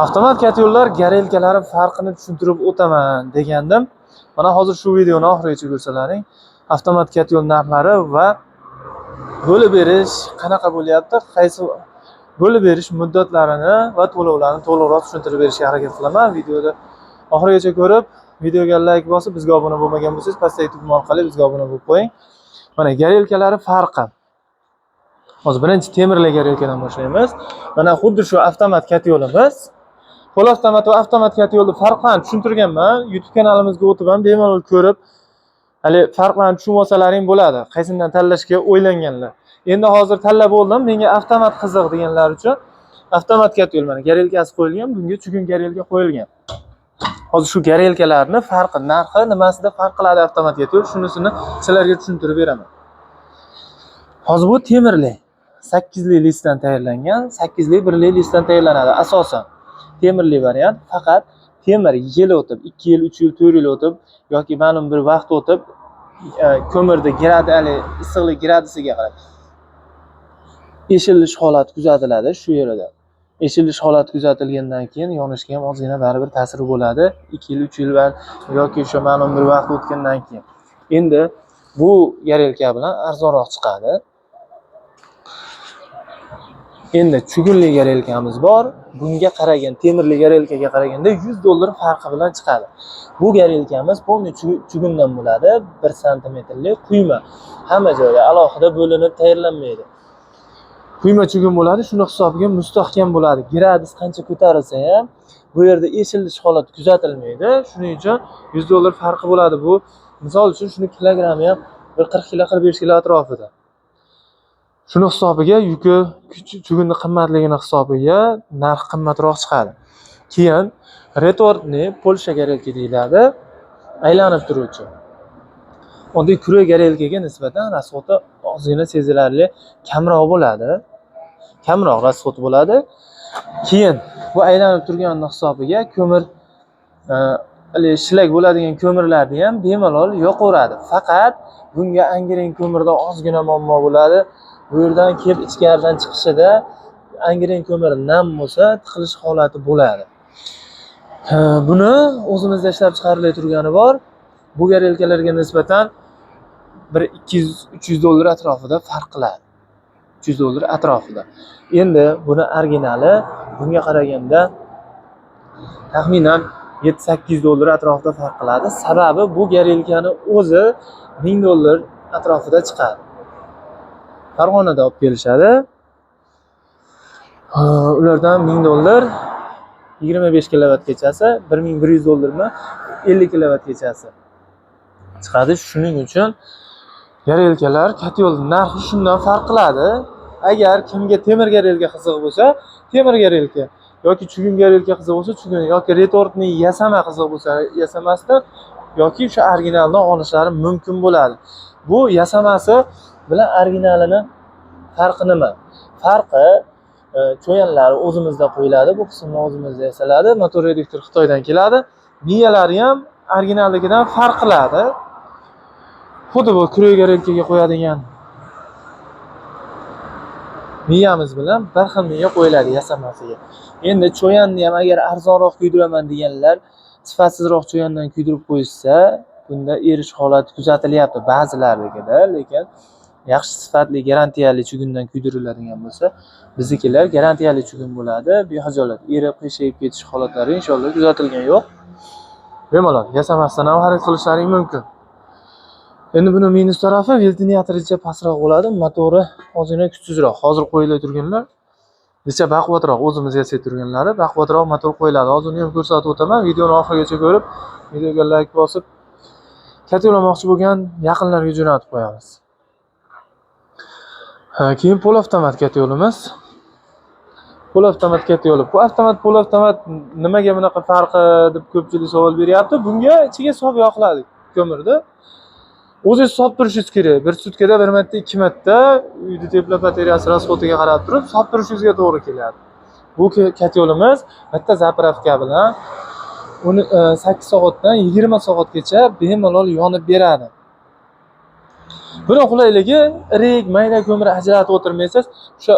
Avtomat katyollar garelkalari farqini tushuntirib o'taman degandim. Mana hozir shu videoni oxirigacha ko'rsalaring. Avtomat katyol narxlari va bo'lib berish qanaqa bo'lyapti, qaysi bo'lib berish muddatlarini va to'lovlarni to'liqroq tushuntirib berishga harakat qilaman. Videoni oxirigacha ko'rib, videoga like bosib, bizga obuna bo'lmagan bo'lsangiz, pastdagi tugma orqali bizga obuna bo'lib qo'ying. Mana garelkalari farqi. Hozir birinchi temirli garelkadan boshlaymiz. Mana xuddi shu avtomat katyolimiz. Qo'l avtomat va avtomat katyolni farqlarini tushuntirganman. YouTube kanalimizga o'tib ham bemalol ko'rib, hali farqlarni tushunib olsalaring bo'ladi. Qaysidan tanlashga o'ylanganlar. Endi hozir tanlab oldim. Menga avtomat qiziq deganlar uchun avtomat katyol mana garelkasi qo'yilgan, bunga chugun garelka qo'yilgan. Hozir shu garelkalarning farqi, narxi nimasida farq qiladi avtomat katyol, shunisini sizlarga tushuntirib beraman. Hozir bu temirli 8 li listdan tayyorlangan, 8 li 1 li listdan tayyorlanadi asosan. Temirli variant faqat temir yil o'tib, 2 yil, 3 yil, 4 yil o'tib yoki ma'lum bir vaqt o'tib ko'mirda issiqlik gradisiga qarab eshilish holati kuzatiladi shu yerda. Eshilish holati kuzatilgandan keyin yonishga ham ozgina baribir ta'siri bo'ladi. 2 yil, 3 yil yoki o'sha ma'lum bir vaqt o'tgandan keyin. Endi bu garelka bilan arzonroq chiqadi. Endi chugunli garelkamiz bor. Bunga qaragan, temirli garelkaga qaraganda $100 farqi bilan chiqadi. Bu garelkamiz polni chugundan bo'ladi, 1 santimetrli quyma. Hamma joyda alohida bo'linib tayyorlanmaydi. Quyma chugun bo'ladi, shuni hisobiga mustahkam bo'ladi. Gradus qancha ko'tarilsa ham bu yerda eshilish holati kuzatilmaydi. Shuning uchun $100 farqi bo'ladi. Bu misol uchun shuni kilogrammi ham bir 40 kilo, 45 kilo atrofida. Shuni hisobiga yuki chugunni qimmatligini hisobiga narx qimmatroq chiqadi. Keyin retortni Polsha garelka deyiladi, aylanib turuvchi. Oddiy kura garelkaga nisbatan rasxoti ozgina sezilarli kamroq bo'ladi. Kamroq rasxot bo'ladi. Keyin bu aylanib turgan hisobiga ko'mir shilak bo'ladigan ko'mirlarni ham bemalol yoqaveradi. Faqat bunga angren ko'mirda ozgina muammo bo'ladi. Bu yerdan kelib ichkaridan chiqishida angren ko'mir nam bo'lsa, tiqilish holati bo'ladi. Buni o'zimizda ishlab chiqarilib turgani bor. Bu garelkalarga nisbatan bir $200-300 atrofida farq qiladi. $300 atrofida. Endi buni originali bunga qaraganda taxminan $7-8 atrofida farq qiladi. Sababi bu garelkani o'zi $1000 atrofida chiqadi. Farg'onada olib kelishadi. Ulardan $1000 25 kilovat kechasi, $1100 mi 50 kilovat kechasi chiqadi. Shuning uchun garelkalar katyol narxi shundan farq qiladi. Agar kimga temir garelka qiziq bo'lsa, temir garelka yoki chugun garelka qiziq bo'lsa, chugun yoki retortni yasama qiziq bo'lsa, yasamasdan yoki o'sha originaldan olishlari mumkin bo'ladi. Bu yasamasi bilan originalini farqi nima? Farqi cho'yanlari o'zimizda qo'yiladi, bu qismlar o'zimizda yasaladi, motor reduktor Xitoydan keladi. Miyalari ham originalligidan farq qiladi. Xuddi bu kura garelkaga qo'yadigan miyamiz bilan bir xil miya qo'yiladi yasamasiga. Endi cho'yanni ham agar arzonroq kuydiraman deganlar sifatsizroq cho'yandan kuydirib qo'yishsa, bunda erish holati kuzatilyapti ba'zilarida, lekin yaxshi sifatli garantiyali chugundan kuydiriladigan bo'lsa, biznikilar garantiyali chugun bo'ladi. Behajolat erib, qiyshayib ketish holatlari inshaalloh kuzatilgan yo'q. Bemalol yasamasdan ham xarid qilishlaring mumkin. Endi buni minus tarafi ventilyatoricha pastroq bo'ladi, motori ozgina kuchsizroq. Hozir qo'yilib turganlar necha baquvvatroq, o'zimiz yasay turganlari baquvvatroq motor qo'yiladi. Hozir uni ham ko'rsatib o'taman. Videoni oxirigacha ko'rib, videoga like bosib, katyolamoqchi bo'lgan yaqinlarga jo'natib qo'yamiz. Keyin pol avtomat katyolimiz. Pol avtomat katyoli. Bu avtomat pol avtomat nimaga bunaqa farqi deb ko'pchilik savol beryapti. Bunga ichiga sob yoqiladi ko'mirda. O'zingiz solib turishingiz kerak. Bir sutkada 1 marta, 2 marta uyda teplab batareyasi rasxotiga qarab turib solib turishingizga to'g'ri keladi. Bu katyolimiz bitta zapravka bilan 8 soatdan 20 soatgacha bemalol yonib beradi. Buni qulayligi irik, mayda ko'mir ajratib o'tirmaysiz. O'sha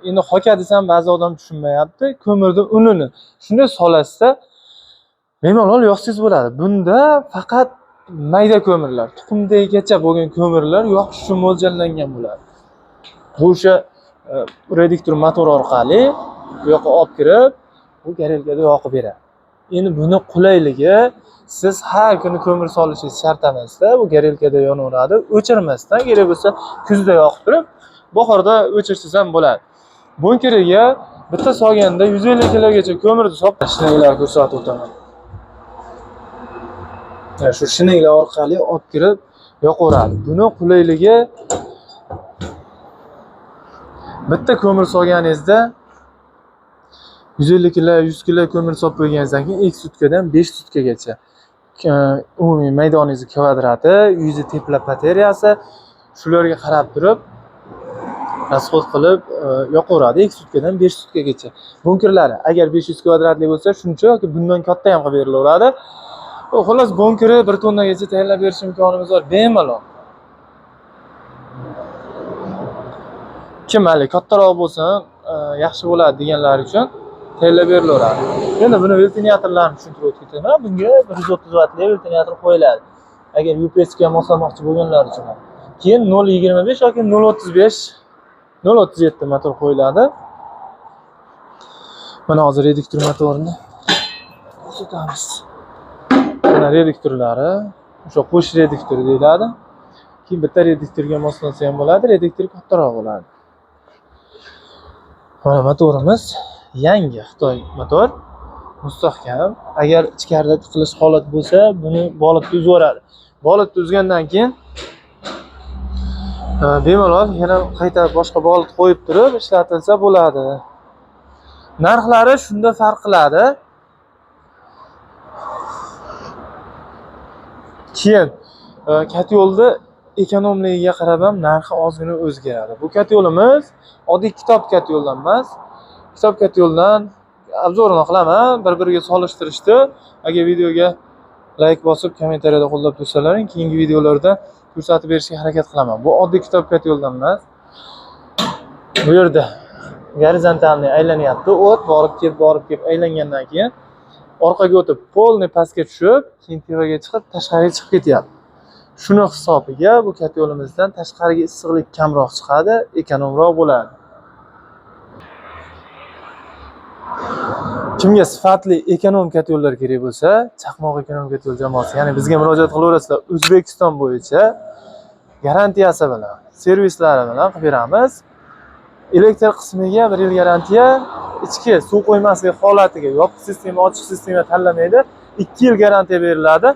endi hoka desam ba'zi odam tushunmayapti. Ko'mirni unini shunday solasizda bemalol yoqsangiz bo'ladi. Bunda faqat mayda ko'mirlar, tuxumdagicha bo'lgan ko'mirlar yoqish uchun mo'ljallangan bo'ladi. Bu o'sha reduktor motor orqali bu yoqqa olib kirib, bu garelkada yoqib beradi. Endi buni qulayligi siz har kuni ko'mir solishingiz shart emasda, bu garelkada yonaveradi. O'chirmasdan, kerak bo'lsa kuzda yoqib turib, bahorda o'chirsiz ham bo'ladi. Bunkeriga bitta solganda 150 kilogacha ko'mirni shinanglar ko'rsatib o'taman. Shu shinanglar orqali olib kirib yoqaveradi. Buni qulayligi bitta ko'mir solganingizda 150 kilo, 100 kilo ko'mir solib qo'yganingizdan keyin 2 sutkadan 5 sutkagacha umumiy maydoningizni kvadrati, yuzi teplab batareyasi shularga qarab turib rasxod qilib yoqaveradi 2 sutkadan 5 sutkagacha. Bunkerlari agar 500 kvadratli bo'lsa, shuncha yoki bundan katta ham qilib berilaveradi. Xullas, bunkeri 1 tonnagacha tayyorlab berish imkonimiz bor, bemalol. Kim hali kattaroq bo'lsa, yaxshi bo'ladi deganlar uchun tayyorlab berilaveradi. Endi buni ventilyatorlarni tushuntirib o'tib bunga 130 vatli ventilyator qo'yiladi. Agar UPS ga moslamoqchi bo'lganlar uchun. Keyin 0.25 yoki 0.35, 0.37 motor qo'yiladi. Mana hozir reduktor motorini ko'rsatamiz. Mana reduktorlari, o'sha qo'sh reduktor deyiladi. Keyin bitta reduktorga moslansa ham bo'ladi, reduktor kattaroq bo'ladi. Mana motorimiz yangi Xitoy motor, mustahkam. Agar ichkarida tiqilish holat bo'lsa, buni bolib tuzvoradi. Bolib tuzgandan keyin bemalol yana qayta boshqa bolib qo'yib turib ishlatilsa bo'ladi. Narxlari shunda farq qiladi. Keyin katyolda ekonomligiga qarab ham narxi ozgina o'zgaradi. Bu katyolimiz oddiy kitob katyoldan emas. Kitob katyoldan obzorini qilaman, bir-biriga solishtirishdi. Agar videoga like bosib, kommentariyada qo'llab tursalaring, keyingi videolarda ko'rsatib berishga harakat qilaman. Bu oddiy kitob katyoldan emas. Bu yerda gorizontalniy aylanyapti. O't borib kelib aylangandan keyin orqaga o'tib, polni pastga tushib, keyin tevaga chiqib, tashqariga chiqib ketyapti. Shuni hisobiga bu katyolimizdan tashqariga issiqlik kamroq chiqadi, ekonomroq bo'ladi. Kimga sifatli ekonom katyollar kerak bo'lsa, Chaqmoq ekonom katyol jamoasi, ya'ni bizga murojaat qilaverasizlar. O'zbekiston bo'yicha garantiyasi bilan, servislari bilan qilib beramiz. Elektr qismiga 1 yil garantiya, ichki suv qo'ymasligi holatiga yopiq sistema, ochiq sistema tanlamaydi. 2 yil garantiya beriladi.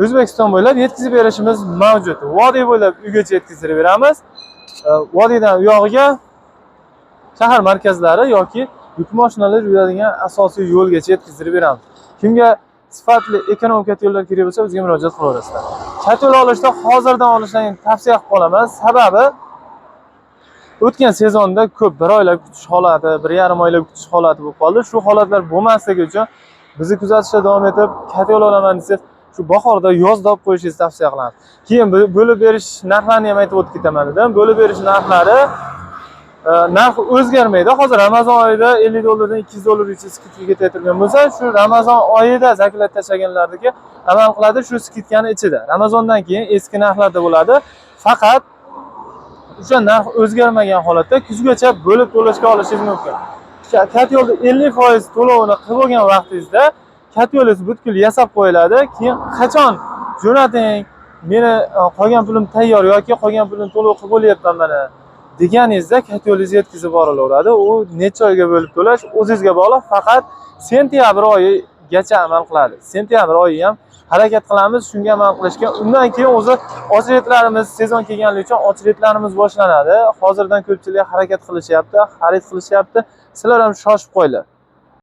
O'zbekiston bo'ylab yetkazib berishimiz mavjud. Vodiy bo'ylab uygacha yetkazib beramiz. Vodiydan u yog'iga shahar markazlari yoki yuk mashinalar yuradigan asosiy yo'lgacha yetkazib beramiz. Kimga sifatli ekonom katyollar kerak bo'lsa, bizga murojaat qilaverasizlar. Katyol olishda hozirdan olishni tavsiya qilib qolaman. Sababi o'tgan sezonda ko'p 1 oylab kutish holati, 1,5 oylab kutish holati bo'lib qoldi. Shu holatlar bo'lmasligi uchun bizni kuzatishda davom etib, katyol olaman desangiz, shu bahorda yozda olib qo'yishingizni tavsiya qilamiz. Keyin bo'lib berish narxlarini ham aytib o'tib ketaman dedim. Bo'lib berish narxlari narx o'zgarmaydi. Hozir Ramazon oyida 50 dollardan 200 dollargacha skidka ketayotgan bo'lsa, shu Ramazon oyida zakat tashlaganlarga amal qiladi shu skidkani ichida. Ramazondan keyin eski narxlarda bo'ladi. Faqat o'sha narx o'zgarmagan holatda kuzgacha bo'lib to'lashga olishingiz mumkin. Katyolda 50% to'lovini qilib bo'lgan vaqtingizda katyolingiz butkul yasab qo'yiladi. Keyin qachon jo'nating, meni qolgan pulim tayyor yoki qolgan pulimni to'lov qilib bo'lyapman mana deganingizda katyolingizni yetkazib borilaveradi. U necha oyga bo'lib to'lash o'zingizga bog'liq, faqat sentyabr oyigacha amal qiladi. Sentyabr oyi ham harakat qilamiz shunga amal qilishga. Undan keyin o'zi ochretlarimiz sezon kelganligi uchun ochretlarimiz boshlanadi. Hozirdan ko'pchilik harakat qilishyapti, xarid qilishyapti. Sizlar ham shoshib qo'yinglar.